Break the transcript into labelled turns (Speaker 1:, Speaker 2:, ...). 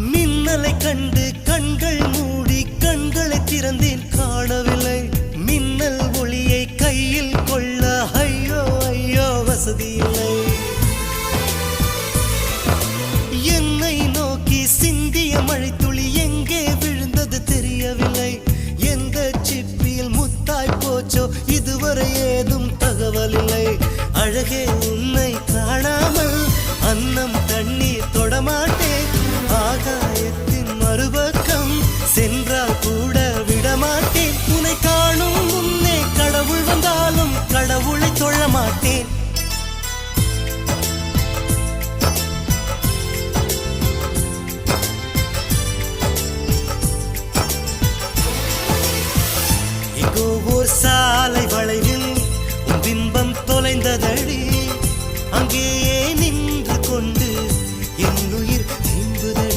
Speaker 1: மின்னலை கண்டு கண்கள் மூடி கண்களை திறந்தேன் காணவில்லை மின்னல் ஒளியை கையில் கொள்ள ஐயோ ஐயோ வசதி இல்லை என்னை நோக்கி சிந்திய மழைத்துளி எங்கே விழுந்தது தெரியவில்லை எந்த சிப்பியில் முத்தாய் போச்சோ இதுவரை ஏதும் தகவல் இல்லை அழகே